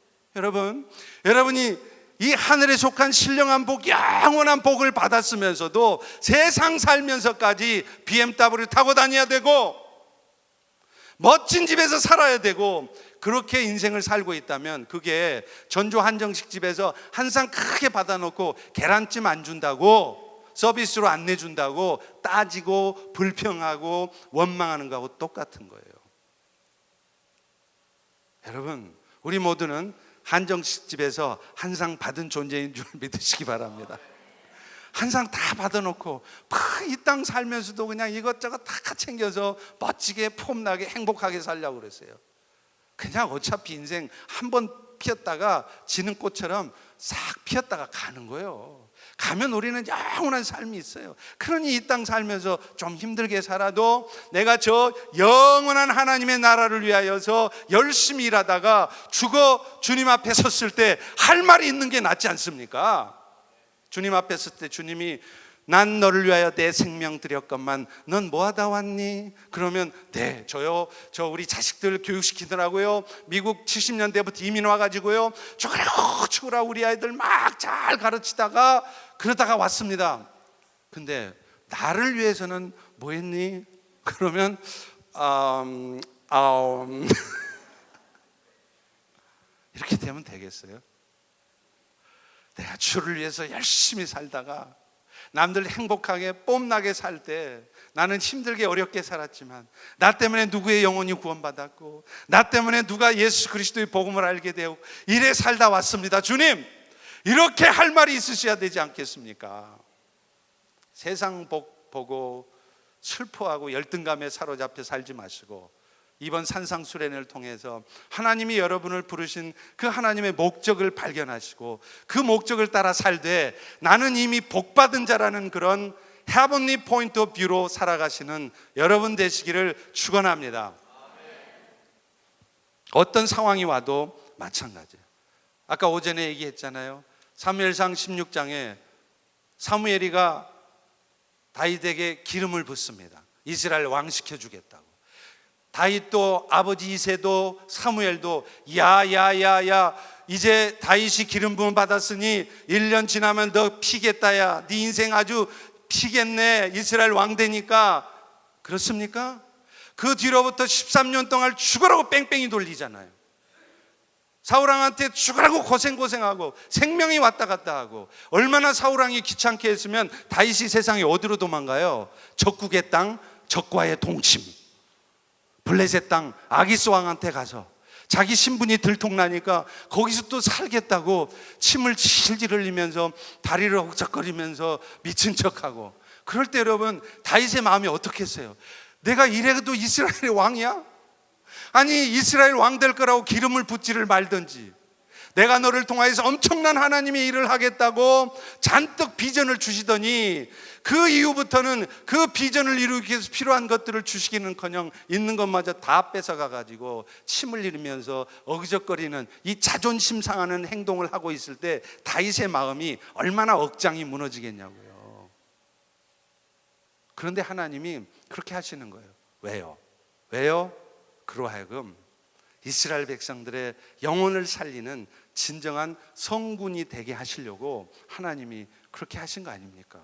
여러분이 이 하늘에 속한 신령한 복, 영원한 복을 받았으면서도 세상 살면서까지 BMW 타고 다녀야 되고 멋진 집에서 살아야 되고, 그렇게 인생을 살고 있다면 그게 전주 한정식 집에서 한 상 크게 받아놓고 계란찜 안 준다고, 서비스로 안 내준다고 따지고 불평하고 원망하는 거하고 똑같은 거예요. 여러분, 우리 모두는 한정식 집에서 한 상 받은 존재인 줄 믿으시기 바랍니다. 한 상 다 받아놓고 이 땅 살면서도 그냥 이것저것 다 챙겨서 멋지게 폼나게 행복하게 살려고 그랬어요. 그냥 어차피 인생 한 번 피었다가 지는 꽃처럼 싹 피었다가 가는 거예요. 가면 우리는 영원한 삶이 있어요. 그러니 이 땅 살면서 좀 힘들게 살아도 내가 저 영원한 하나님의 나라를 위하여서 열심히 일하다가 죽어 주님 앞에 섰을 때 할 말이 있는 게 낫지 않습니까? 주님 앞에 섰을 때 주님이 난 너를 위하여 내 생명 드렸건만 넌 뭐하다 왔니? 그러면 네, 저요, 저 우리 자식들 교육시키더라고요. 미국 70년대부터 이민 와가지고요, 죽으라고 우리 아이들 막 잘 가르치다가 그러다가 왔습니다. 근데 나를 위해서는 뭐 했니? 그러면 이렇게 되면 되겠어요? 내가 주를 위해서 열심히 살다가 남들 행복하게 뽐나게 살 때 나는 힘들게 어렵게 살았지만 나 때문에 누구의 영혼이 구원받았고 나 때문에 누가 예수 그리스도의 복음을 알게 되고 이래 살다 왔습니다. 주님, 이렇게 할 말이 있으셔야 되지 않겠습니까? 세상 복 보고 슬퍼하고 열등감에 사로잡혀 살지 마시고 이번 산상수련회를 통해서 하나님이 여러분을 부르신 그 하나님의 목적을 발견하시고 그 목적을 따라 살되 나는 이미 복받은 자라는 그런 heavenly point of view로 살아가시는 여러분 되시기를 축원합니다. 어떤 상황이 와도 마찬가지예요. 아까 오전에 얘기했잖아요. 사무엘상 16장에 사무엘이가 다윗에게 기름을 붓습니다. 이스라엘 왕 시켜주겠다고. 다윗도 아버지 이새도 사무엘도 야야야야 이제 다윗이 기름 부음 받았으니 1년 지나면 너 피겠다야. 네 인생 아주 피겠네. 이스라엘 왕 되니까. 그렇습니까? 그 뒤로부터 13년 동안 죽으라고 뺑뺑이 돌리잖아요. 사울왕한테 죽으라고 고생하고 생명이 왔다 갔다 하고. 얼마나 사울왕이 귀찮게 했으면 다윗이 세상에 어디로 도망가요? 적국의 땅, 적과의 동침, 블레셋 땅 아기스 왕한테 가서 자기 신분이 들통나니까 거기서 또 살겠다고 침을 질질 흘리면서 다리를 헉적거리면서 미친 척하고. 그럴 때 여러분 다윗의 마음이 어떻겠어요? 내가 이래도 이스라엘의 왕이야? 아니 이스라엘 왕 될 거라고 기름을 붓지를 말든지 내가 너를 통하여서 엄청난 하나님의 일을 하겠다고 잔뜩 비전을 주시더니 그 이후부터는 그 비전을 이루기 위해서 필요한 것들을 주시기는커녕 있는 것마저 다 뺏어가 가지고 침을 흘리면서 어기적거리는 이 자존심 상하는 행동을 하고 있을 때 다윗의 마음이 얼마나 억장이 무너지겠냐고요. 그런데 하나님이 그렇게 하시는 거예요. 왜요? 그로하여금 이스라엘 백성들의 영혼을 살리는 진정한 성군이 되게 하시려고 하나님이 그렇게 하신 거 아닙니까?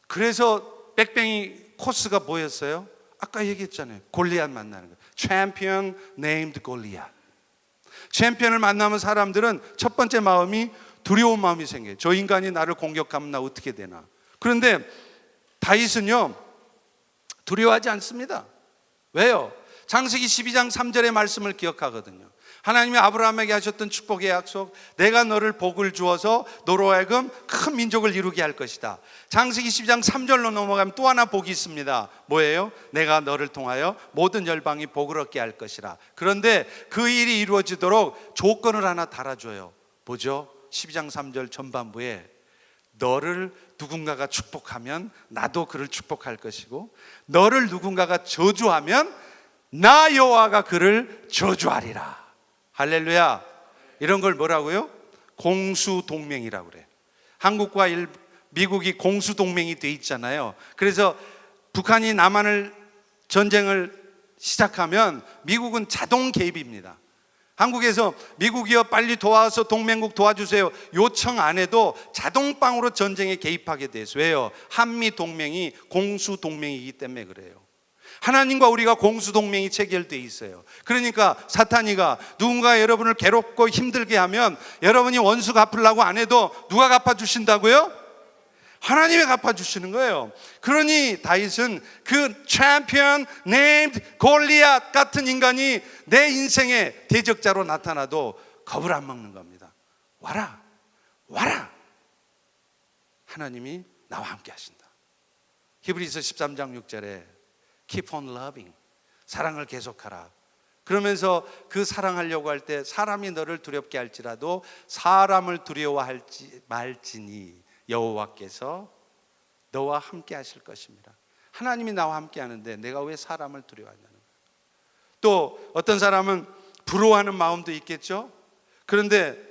그래서 빽뺑이 코스가 뭐였어요? 아까 얘기했잖아요. 골리앗 만나는 거예요. 챔피언 네임드 골리앗. 챔피언을 만나면 사람들은 첫 번째 마음이 두려운 마음이 생겨요. 저 인간이 나를 공격하면 나 어떻게 되나. 그런데 다윗은요 두려워하지 않습니다. 왜요? 창세기 12장 3절의 말씀을 기억하거든요. 하나님이 아브라함에게 하셨던 축복의 약속, 내가 너를 복을 주어서 너로 하여금 큰 민족을 이루게 할 것이다. 창세기 12장 3절로 넘어가면 또 하나 복이 있습니다. 뭐예요? 내가 너를 통하여 모든 열방이 복을 얻게 할 것이라. 그런데 그 일이 이루어지도록 조건을 하나 달아줘요. 뭐죠? 12장 3절 전반부에 너를 누군가가 축복하면 나도 그를 축복할 것이고 너를 누군가가 저주하면 나 여호와가 그를 저주하리라. 할렐루야. 이런 걸 뭐라고요? 공수동맹이라고 그래요. 한국과 미국이 공수동맹이 돼 있잖아요. 그래서 북한이 남한을 전쟁을 시작하면 미국은 자동 개입입니다. 한국에서 미국이요 빨리 도와서 동맹국 도와주세요 요청 안 해도 자동방으로 전쟁에 개입하게 돼요. 왜요? 한미동맹이 공수동맹이기 때문에 그래요. 하나님과 우리가 공수동맹이 체결되어 있어요. 그러니까 사탄이가 누군가 여러분을 괴롭고 힘들게 하면 여러분이 원수 갚으려고 안 해도 누가 갚아주신다고요? 하나님이 갚아주시는 거예요. 그러니 다윗은 그 챔피언 네임드 골리앗 같은 인간이 내 인생의 대적자로 나타나도 겁을 안 먹는 겁니다. 와라 하나님이 나와 함께 하신다. 히브리서 13장 6절에 Keep on loving, 사랑을 계속하라. 그러면서 그 사랑하려고 할 때 사람이 너를 두렵게 할지라도 사람을 두려워할지 말지니 여호와께서 너와 함께 하실 것입니다. 하나님이 나와 함께 하는데 내가 왜 사람을 두려워하냐는 거예요. 또 어떤 사람은 부러워하는 마음도 있겠죠. 그런데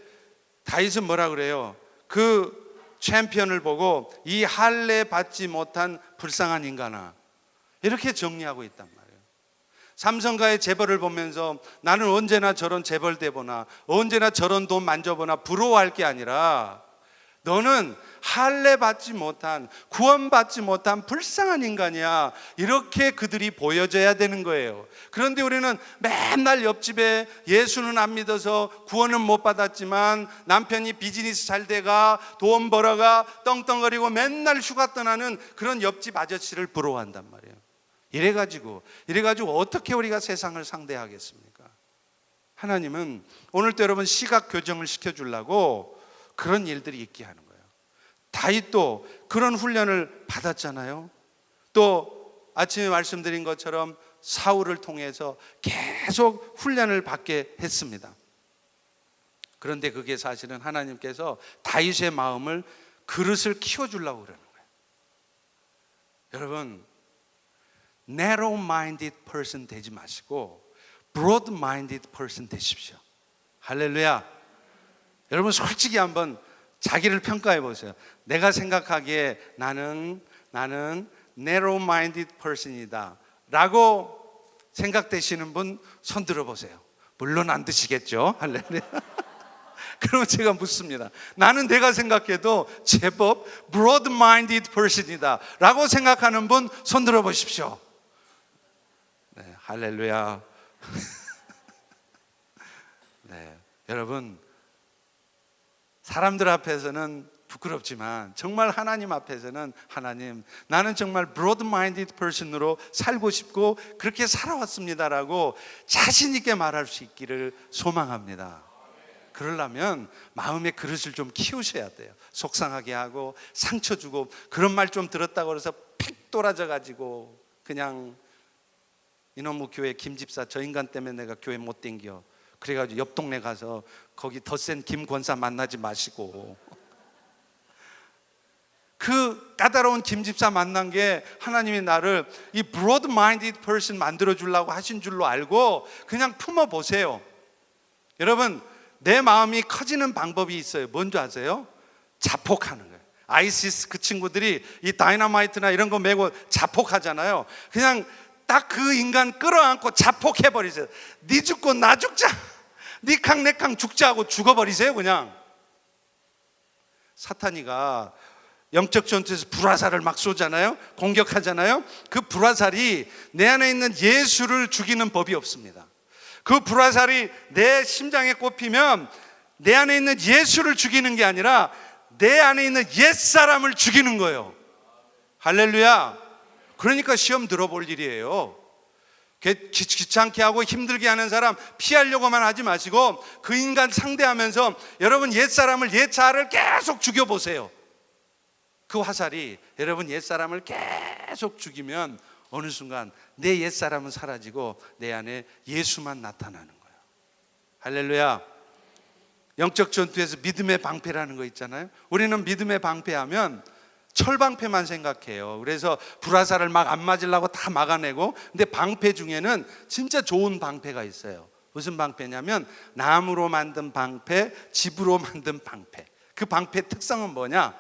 다윗은 뭐라 그래요? 그 챔피언을 보고 이 할례 받지 못한 불쌍한 인간아, 이렇게 정리하고 있단 말이에요. 삼성가의 재벌을 보면서 나는 언제나 저런 재벌 대보나 언제나 저런 돈 만져보나 부러워할 게 아니라 너는 할례 받지 못한, 구원받지 못한 불쌍한 인간이야. 이렇게 그들이 보여져야 되는 거예요. 그런데 우리는 맨날 옆집에 예수는 안 믿어서 구원은 못 받았지만 남편이 비즈니스 잘 돼가 돈 벌어가 떵떵거리고 맨날 휴가 떠나는 그런 옆집 아저씨를 부러워한단 말이에요. 이래가지고 어떻게 우리가 세상을 상대하겠습니까? 하나님은 오늘도 여러분 시각 교정을 시켜주려고 그런 일들이 있게 하는 거예요. 다윗도 그런 훈련을 받았잖아요. 또 아침에 말씀드린 것처럼 사울을 통해서 계속 훈련을 받게 했습니다. 그런데 그게 사실은 하나님께서 다윗의 마음을, 그릇을 키워주려고 그러는 거예요. 여러분, narrow-minded person 되지 마시고 broad-minded person 되십시오. 할렐루야. 여러분 솔직히 한번 자기를 평가해 보세요. 내가 생각하기에 나는 narrow-minded person이다 라고 생각되시는 분 손 들어보세요. 물론 안 드시겠죠. 할렐루야. 그러면 제가 묻습니다. 나는 내가 생각해도 제법 broad-minded person이다 라고 생각하는 분 손 들어보십시오. 네, 할렐루야. 네, 여러분 사람들 앞에서는 부끄럽지만 정말 하나님 앞에서는 하나님, 나는 정말 broad-minded person으로 살고 싶고 그렇게 살아왔습니다라고 자신 있게 말할 수 있기를 소망합니다. 그러려면 마음의 그릇을 좀 키우셔야 돼요. 속상하게 하고 상처 주고 그런 말 좀 들었다고 해서 픽 돌아져 가지고 그냥 이놈의 교회 김집사 저 인간 때문에 내가 교회 못 댕겨, 그래가지고 옆 동네 가서 거기 더 센 김 권사 만나지 마시고, 그 까다로운 김집사 만난 게 하나님이 나를 이 broad-minded person 만들어 주려고 하신 줄로 알고 그냥 품어보세요. 여러분 내 마음이 커지는 방법이 있어요. 뭔지 아세요? 자폭하는 거예요. 아이시스 그 친구들이 이 다이너마이트나 이런 거 메고 자폭하잖아요. 그냥 딱 그 인간 끌어안고 자폭해버리세요. 네 죽고 나 죽자, 네 캉 내 캉 죽자 하고 죽어버리세요. 그냥 사탄이가 영적 전투에서 불화살을 막 쏘잖아요. 공격하잖아요. 그 불화살이 내 안에 있는 예수를 죽이는 법이 없습니다. 그 불화살이 내 심장에 꼽히면 내 안에 있는 예수를 죽이는 게 아니라 내 안에 있는 옛사람을 죽이는 거예요. 할렐루야. 그러니까 시험 들어볼 일이에요. 귀찮게 하고 힘들게 하는 사람 피하려고만 하지 마시고 그 인간 상대하면서 여러분 옛사람을, 옛자아를 계속 죽여보세요. 그 화살이 여러분 옛사람을 계속 죽이면 어느 순간 내 옛사람은 사라지고 내 안에 예수만 나타나는 거예요. 할렐루야. 영적 전투에서 믿음의 방패라는 거 있잖아요. 우리는 믿음의 방패하면 철방패만 생각해요. 그래서 불화살을 막 안 맞으려고 다 막아내고, 근데 방패 중에는 진짜 좋은 방패가 있어요. 무슨 방패냐면 나무로 만든 방패, 집으로 만든 방패. 그 방패 특성은 뭐냐?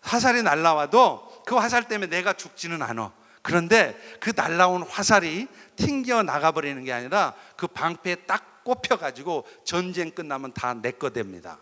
화살이 날라와도 그 화살 때문에 내가 죽지는 않아. 그런데 그 날라온 화살이 튕겨 나가버리는 게 아니라 그 방패에 딱 꼽혀가지고 전쟁 끝나면 다 내 거 됩니다.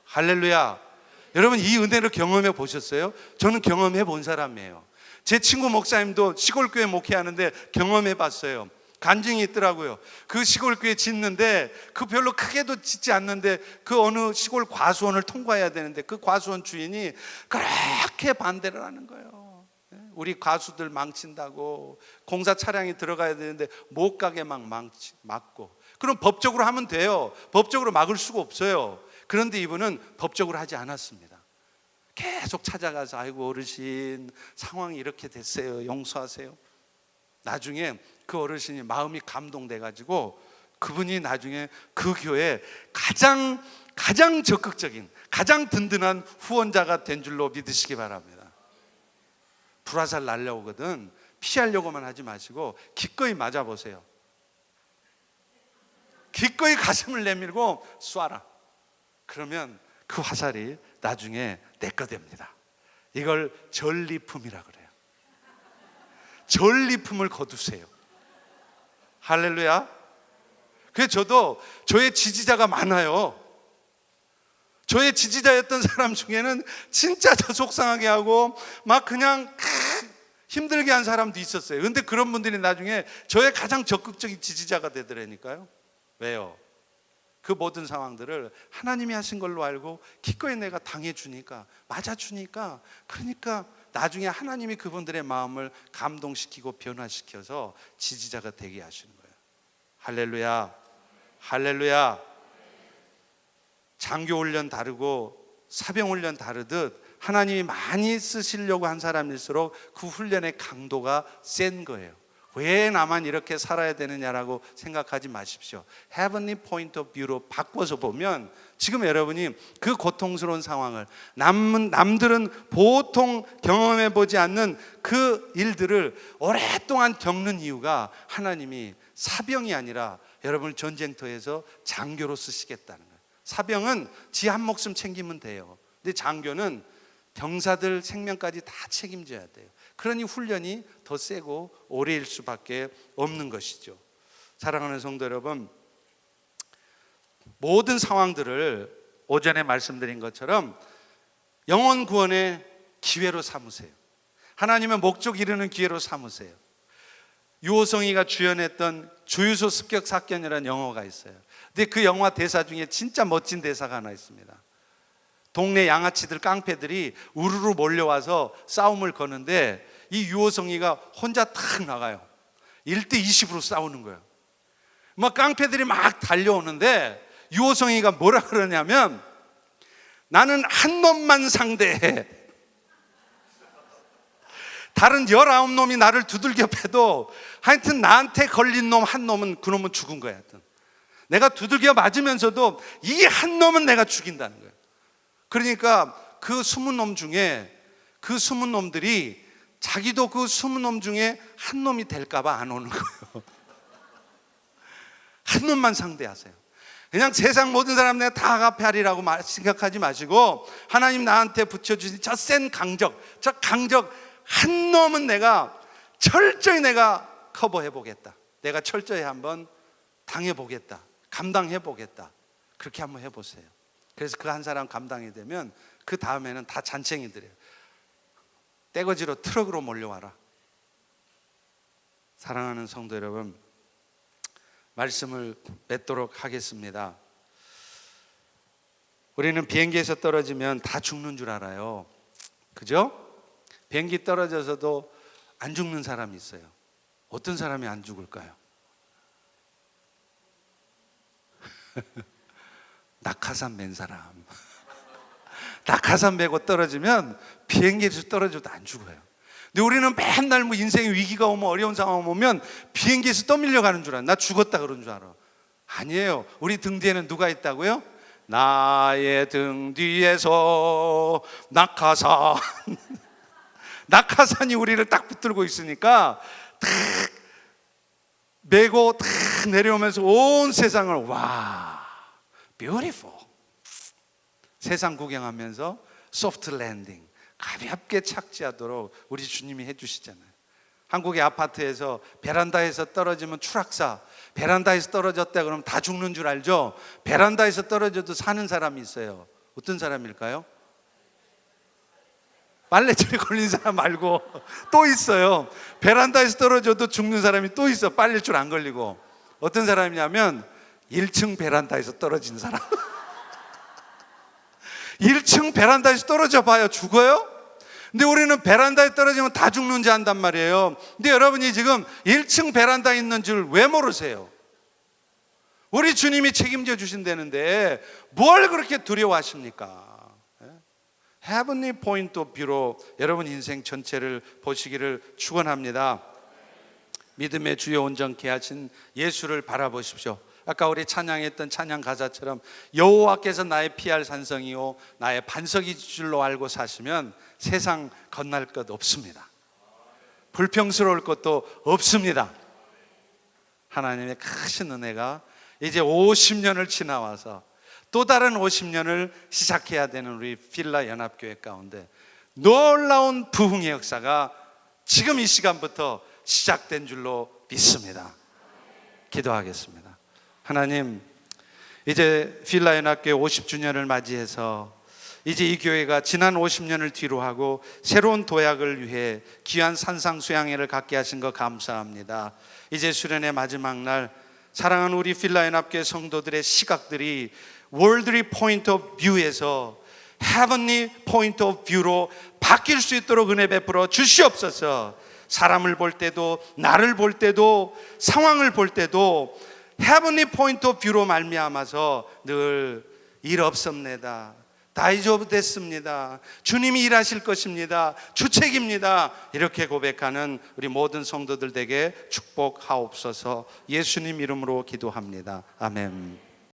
할렐루야. 여러분 이 은혜를 경험해 보셨어요? 저는 경험해 본 사람이에요. 제 친구 목사님도 시골교회 목회하는데 경험해 봤어요. 간증이 있더라고요. 그 시골교회 짓는데 그 별로 크게도 짓지 않는데 그 어느 시골 과수원을 통과해야 되는데 그 과수원 주인이 그렇게 반대를 하는 거예요. 우리 과수들 망친다고, 공사 차량이 들어가야 되는데 못 가게 막 막고. 그럼 법적으로 하면 돼요. 법적으로 막을 수가 없어요. 그런데 이분은 법적으로 하지 않았습니다. 계속 찾아가서 아이고 어르신 상황이 이렇게 됐어요, 용서하세요. 나중에 그 어르신이 마음이 감동돼가지고 그분이 나중에 그 교회 가장 적극적인, 가장 든든한 후원자가 된 줄로 믿으시기 바랍니다. 불화살 날려오거든 피하려고만 하지 마시고 기꺼이 맞아보세요. 기꺼이 가슴을 내밀고 쏴라. 그러면 그 화살이 나중에 내 거 됩니다. 이걸 전리품이라 그래요. 전리품을 거두세요. 할렐루야. 그래서 저도 저의 지지자가 많아요. 저의 지지자였던 사람 중에는 진짜 더 속상하게 하고 막 그냥 힘들게 한 사람도 있었어요. 근데 그런 분들이 나중에 저의 가장 적극적인 지지자가 되더라니까요. 왜요? 그 모든 상황들을 하나님이 하신 걸로 알고 기꺼이 내가 당해주니까, 맞아주니까, 그러니까 나중에 하나님이 그분들의 마음을 감동시키고 변화시켜서 지지자가 되게 하시는 거예요. 할렐루야, 할렐루야. 장교훈련 다르고 사병훈련 다르듯 하나님이 많이 쓰시려고 한 사람일수록 그 훈련의 강도가 센 거예요. 왜 나만 이렇게 살아야 되느냐라고 생각하지 마십시오. Heavenly point of view로 바꿔서 보면 지금 여러분이 그 고통스러운 상황을 남들은 보통 경험해 보지 않는 그 일들을 오랫동안 겪는 이유가 하나님이 사병이 아니라 여러분을 전쟁터에서 장교로 쓰시겠다는 거예요. 사병은 지 한 목숨 챙기면 돼요. 근데 장교는 병사들 생명까지 다 책임져야 돼요. 그러니 훈련이 더 세고 오래일 수밖에 없는 것이죠. 사랑하는 성도 여러분, 모든 상황들을 오전에 말씀드린 것처럼 영혼 구원의 기회로 삼으세요. 하나님의 목적 이루는 기회로 삼으세요. 유호성이가 주연했던 주유소 습격 사건이라는 영화가 있어요. 근데 그 영화 대사 중에 진짜 멋진 대사가 하나 있습니다. 동네 양아치들, 깡패들이 우르르 몰려와서 싸움을 거는데 이 유호성이가 혼자 탁 나가요. 1대20으로 싸우는 거예요. 막 깡패들이 막 달려오는데 유호성이가 뭐라 그러냐면, 나는 한 놈만 상대해. 다른 19놈이 나를 두들겨 패도 하여튼 나한테 걸린 놈 한 놈은 그 놈은 죽은 거야. 하여튼 내가 두들겨 맞으면서도 이 한 놈은 내가 죽인다는 거예요. 그러니까 그 20놈 중에 그 20놈들이 자기도 그 20놈 중에 한 놈이 될까 봐 안 오는 거예요. 한 놈만 상대하세요. 그냥 세상 모든 사람 내가 다 갚아리라고 생각하지 마시고 하나님 나한테 붙여주신 저 센 강적, 저 강적 한 놈은 내가 철저히 내가 커버해 보겠다. 내가 철저히 한번 당해보겠다. 감당해 보겠다. 그렇게 한번 해보세요. 그래서 그 한 사람 감당이 되면 그 다음에는 다 잔챙이들이에요. 떼거지로 트럭으로 몰려와라. 사랑하는 성도 여러분, 말씀을 맺도록 하겠습니다. 우리는 비행기에서 떨어지면 다 죽는 줄 알아요. 그죠? 비행기 떨어져서도 안 죽는 사람이 있어요. 어떤 사람이 안 죽을까요? 낙하산 맨 사람. 낙하산 메고 떨어지면 비행기에서 떨어져도 안 죽어요. 근데 우리는 맨날 뭐 인생의 위기가 오면, 어려운 상황 오면 비행기에서 떠밀려 가는 줄 알아. 나 죽었다 그런 줄 알아. 아니에요. 우리 등 뒤에는 누가 있다고요? 나의 등 뒤에서 낙하산. 낙하산이 우리를 딱 붙들고 있으니까 탁 메고 탁 내려오면서 온 세상을 와, beautiful. 세상 구경하면서 소프트 랜딩, 가볍게 착지하도록 우리 주님이 해주시잖아요. 한국의 아파트에서 베란다에서 떨어지면 추락사, 베란다에서 떨어졌다 그러면 다 죽는 줄 알죠? 베란다에서 떨어져도 사는 사람이 있어요. 어떤 사람일까요? 빨래줄에 걸린 사람 말고 또 있어요. 베란다에서 떨어져도 죽는 사람이 또 있어. 빨래줄 안 걸리고. 어떤 사람이냐면 1층 베란다에서 떨어진 사람. 1층 베란다에서 떨어져 봐요. 죽어요? 근데 우리는 베란다에 떨어지면 다 죽는 줄 안단 말이에요. 근데 여러분이 지금 1층 베란다에 있는 줄 왜 모르세요? 우리 주님이 책임져 주신다는데 뭘 그렇게 두려워하십니까? Heavenly point of view로 여러분 인생 전체를 보시기를 축원합니다. 믿음의 주요 온전케 하신 예수를 바라보십시오. 아까 우리 찬양했던 찬양 가사처럼 여호와께서 나의 피할 산성이요 나의 반석이 줄로 알고 사시면 세상 겁날 것 없습니다. 불평스러울 것도 없습니다. 하나님의 크신 은혜가 이제 50년을 지나와서 또 다른 50년을 시작해야 되는 우리 필라 연합교회 가운데 놀라운 부흥의 역사가 지금 이 시간부터 시작된 줄로 믿습니다. 기도하겠습니다. 하나님, 이제 필라연합교회 50주년을 맞이해서 이제 이 교회가 지난 50년을 뒤로 하고 새로운 도약을 위해 귀한 산상수양회를 갖게 하신 것 감사합니다. 이제 수련의 마지막 날 사랑하는 우리 필라연합교회 성도들의 시각들이 월드리 포인트 오브 뷰에서 헤븐리 포인트 오브 뷰로 바뀔 수 있도록 은혜 베풀어 주시옵소서. 사람을 볼 때도, 나를 볼 때도, 상황을 볼 때도 헤븐리 포인트 오브 뷰로 말미암아서 늘 일 없습니다, 다이조브 됐습니다, 주님이 일하실 것입니다, 주책입니다, 이렇게 고백하는 우리 모든 성도들 되게 축복하옵소서. 예수님 이름으로 기도합니다. 아멘.